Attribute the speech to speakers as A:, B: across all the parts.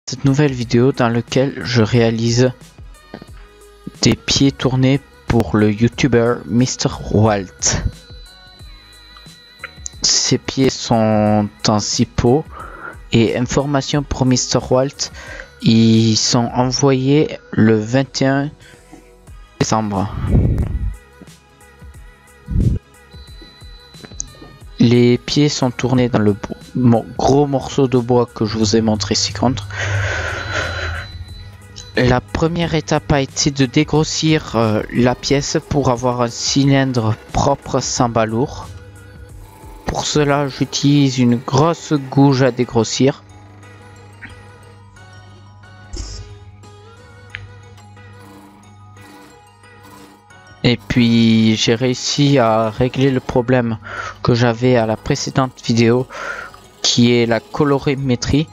A: Cette nouvelle vidéo dans laquelle je réalise des pieds tournés pour le YouTuber Mr. Walt. Ces pieds sont en 6 pots et information pour Mr. Walt, ils sont envoyés le 21 décembre. Les pieds sont tournés dans le gros morceau de bois que je vous ai montré ci-contre. La première étape a été de dégrossir la pièce pour avoir un cylindre propre sans balourd. Pour cela, j'utilise une grosse gouge à dégrossir. Et puis j'ai réussi à régler le problème que j'avais à la précédente vidéo, qui est la colorimétrie.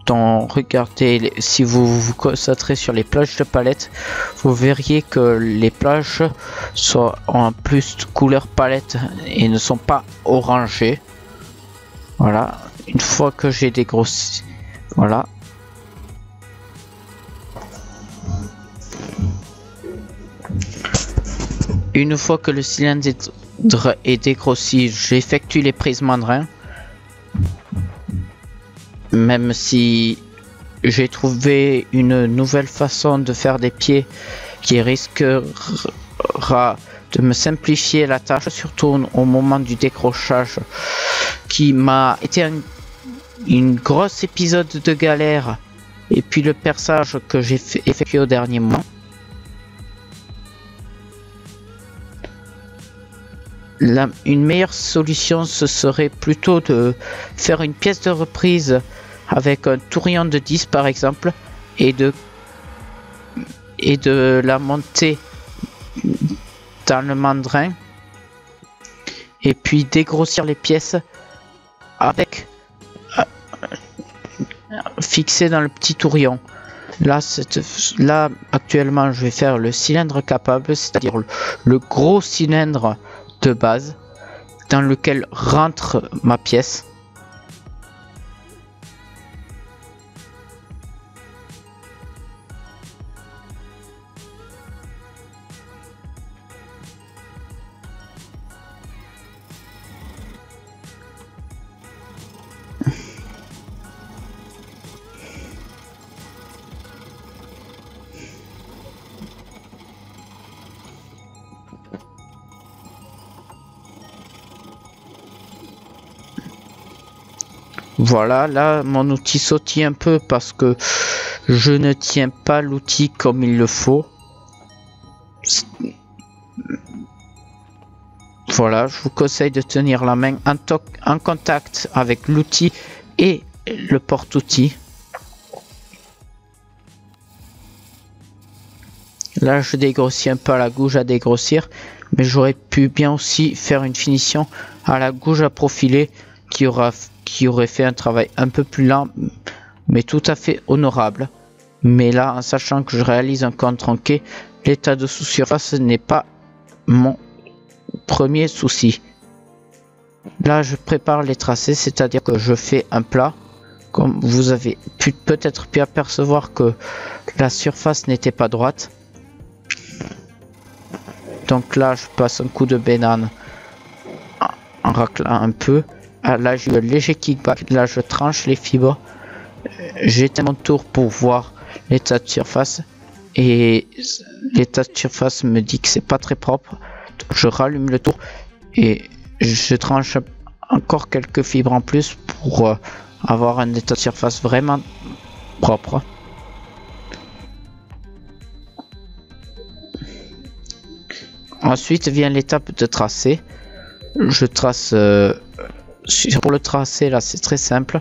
A: Donc regardez, si vous vous concentrez sur les plages de palette, vous verriez que les plages sont en plus de couleur palette et ne sont pas orangées. Voilà, une fois que j'ai dégrossi, voilà. Une fois que le cylindre est dégrossi, j'effectue les prises mandrins. Même si j'ai trouvé une nouvelle façon de faire des pieds qui risquera de me simplifier la tâche, surtout au moment du décrochage, qui m'a été une grosse épisode de galère, et puis le perçage que j'ai effectué au dernier moment. Une meilleure solution, ce serait plutôt de faire une pièce de reprise avec un tourillon de 10 par exemple, et de la monter dans le mandrin, et puis dégrossir les pièces avec fixé dans le petit tourillon. Là actuellement je vais faire le cylindre capable, c'est-à-dire le gros cylindre de base dans lequel rentre ma pièce. Voilà, là mon outil sautille un peu parce que je ne tiens pas l'outil comme il le faut. Voilà, je vous conseille de tenir la main en contact avec l'outil et le porte-outil. Là je dégrossis un peu à la gouge à dégrossir, mais j'aurais pu bien aussi faire une finition à la gouge à profiler qui aurait fait un travail un peu plus lent, mais tout à fait honorable. Mais là, en sachant que je réalise un compte tronqué, l'état de sous-surface n'est pas mon premier souci. Là, je prépare les tracés, c'est-à-dire que je fais un plat. Comme vous avez peut-être pu apercevoir que la surface n'était pas droite. Donc là, je passe un coup de banane en raclant un peu. Là j'ai eu un léger kickback, là je tranche les fibres, j'éteins mon tour pour voir l'état de surface, et l'état de surface me dit que c'est pas très propre. Donc je rallume le tour et je tranche encore quelques fibres en plus pour avoir un état de surface vraiment propre. Ensuite vient l'étape de tracer. Je trace pour le tracé, là c'est très simple,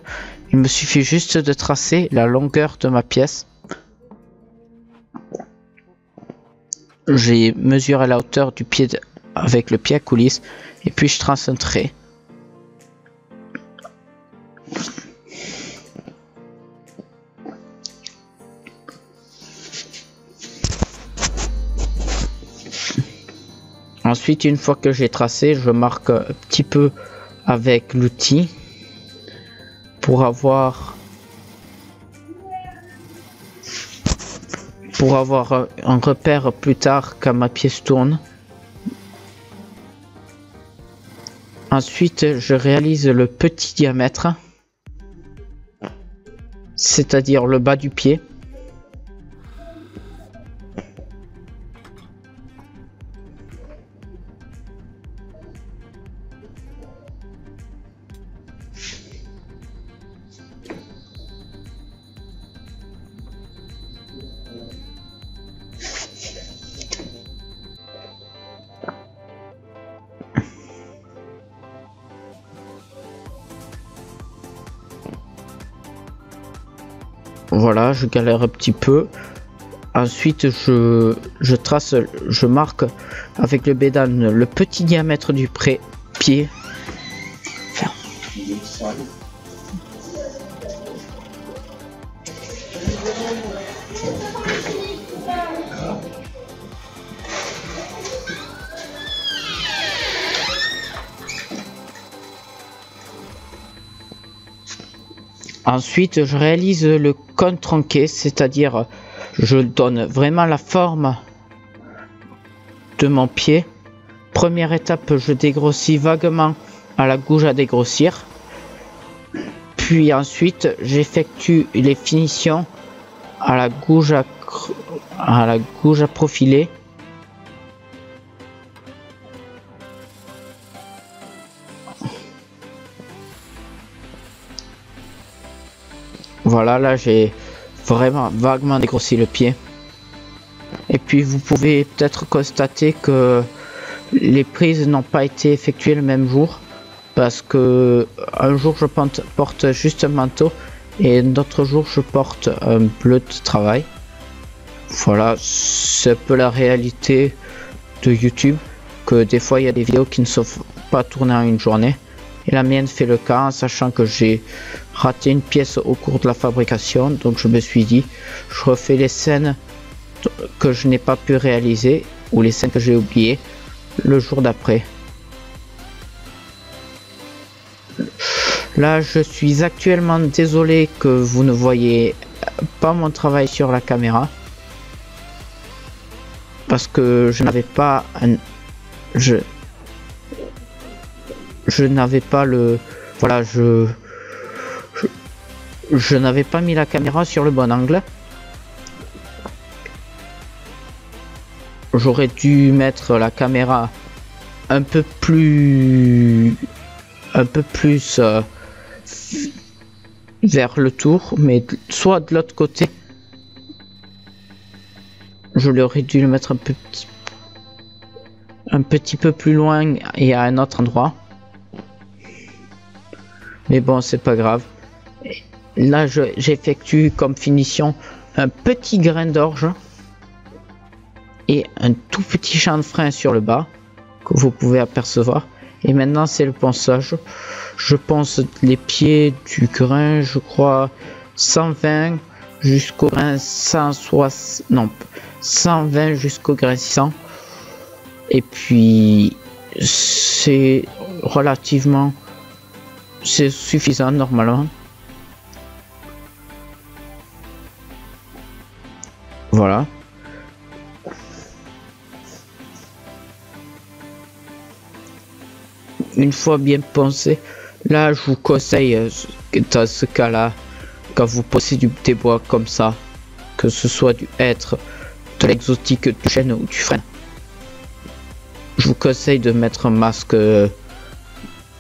A: il me suffit juste de tracer la longueur de ma pièce. J'ai mesuré la hauteur du pied avec le pied à coulisse, et puis je trace un trait. Ensuite, une fois que j'ai tracé, je marque un petit peu avec l'outil pour avoir pour avoir un repère plus tard quand ma pièce tourne. Ensuite, je réalise le petit diamètre, c'est-à-dire le bas du pied. Voilà, je galère un petit peu. Ensuite, je trace, je marque avec le bédane le petit diamètre du pied. Ensuite, je réalise le cône tronqué, c'est-à-dire je donne vraiment la forme de mon pied. Première étape, je dégrossis vaguement à la gouge à dégrossir. Puis ensuite, j'effectue les finitions à la gouge à profiler. Voilà, là j'ai vraiment vaguement dégrossi le pied. Et puis vous pouvez peut-être constater que les prises n'ont pas été effectuées le même jour. Parce que un jour je porte juste un manteau et d'autres jours je porte un bleu de travail. Voilà, c'est un peu la réalité de YouTube. Que des fois il y a des vidéos qui ne sont pas tournées en une journée. Et la mienne fait le cas, en sachant que j'ai raté une pièce au cours de la fabrication. Donc je me suis dit, je refais les scènes que je n'ai pas pu réaliser, ou les scènes que j'ai oubliées, le jour d'après. Là, je suis actuellement désolé que vous ne voyez pas mon travail sur la caméra. Parce que je n'avais pas je n'avais pas le... Voilà, je n'avais pas mis la caméra sur le bon angle. J'aurais dû mettre la caméra un peu plus vers le tour, mais soit de l'autre côté. Je l'aurais dû le mettre un petit peu plus loin et à un autre endroit. Mais bon, c'est pas grave. Là, j'effectue comme finition un petit grain d'orge et un tout petit chanfrein sur le bas que vous pouvez apercevoir. Et maintenant, c'est le ponçage. Je ponce les pieds du grain, je crois 120 jusqu'au grain 160, non, 120 jusqu'au grain 100. Et puis c'est relativement, c'est suffisant normalement. Voilà. Une fois bien poncé, là je vous conseille dans ce cas là, quand vous posez des bois comme ça, que ce soit du hêtre, de l'exotique, du chêne ou du frêne, je vous conseille de mettre un masque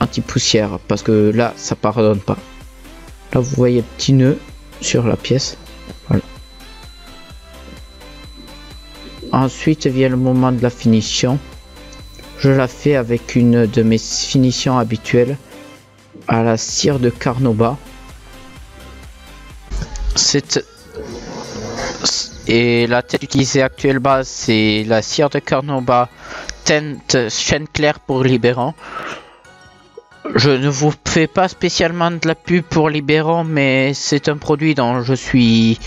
A: anti-poussière, parce que là ça pardonne pas. Là vous voyez le petit nœud sur la pièce. Voilà. Ensuite vient le moment de la finition. Je la fais avec une de mes finitions habituelles, à la cire de Carnauba. Et la tête utilisée actuellement, c'est la cire de Carnauba teinte chêne clair pour Libéron. Je ne vous fais pas spécialement de la pub pour Libéron, mais c'est un produit dont je suis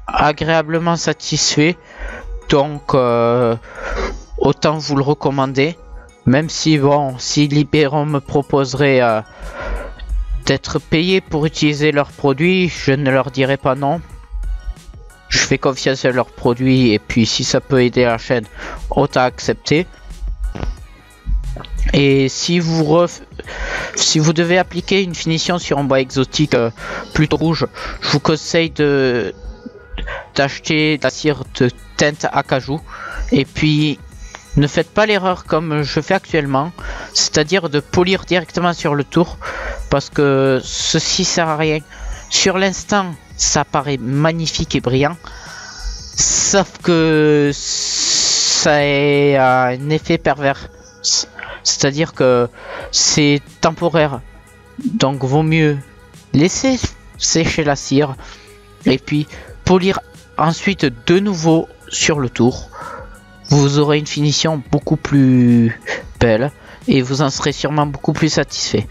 A: agréablement satisfait. Donc autant vous le recommander. Même si bon, si Libéron me proposerait d'être payé pour utiliser leurs produits, je ne leur dirai pas non. Je fais confiance à leurs produits et puis si ça peut aider la chaîne, autant accepter. Et si vous devez appliquer une finition sur un bois exotique plutôt rouge, je vous conseille d'acheter de la cire de teinte acajou. Et puis ne faites pas l'erreur comme je fais actuellement, c'est-à-dire de polir directement sur le tour, parce que ceci sert à rien. Sur l'instant, ça paraît magnifique et brillant, sauf que ça a un effet pervers. C'est-à-dire que c'est temporaire, donc vaut mieux laisser sécher la cire et puis polir ensuite de nouveau sur le tour. Vous aurez une finition beaucoup plus belle et vous en serez sûrement beaucoup plus satisfait.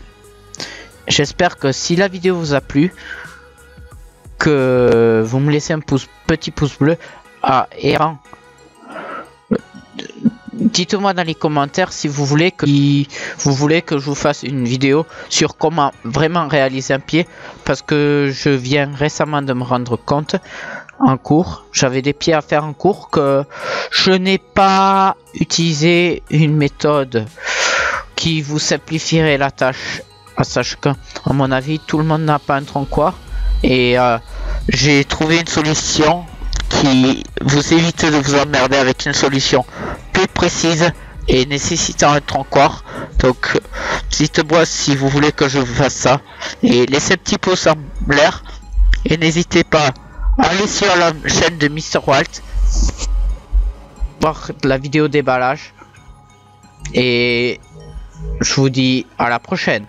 A: J'espère que si la vidéo vous a plu, que vous me laissez un petit pouce bleu. Dites-moi dans les commentaires si vous voulez que je vous fasse une vidéo sur comment vraiment réaliser un pied, parce que je viens récemment de me rendre compte en cours, j'avais des pieds à faire en cours, que je n'ai pas utilisé une méthode qui vous simplifierait la tâche. Sachant que, à mon avis, tout le monde n'a pas un tronquoir et j'ai trouvé une solution qui vous évite de vous emmerder avec une solution plus précise et nécessitant un tronquoir. Donc dites-moi si vous voulez que je vous fasse ça et laissez un petit pouce en l'air et n'hésitez pas à aller sur la chaîne de Mr. Walt voir la vidéo déballage et je vous dis à la prochaine.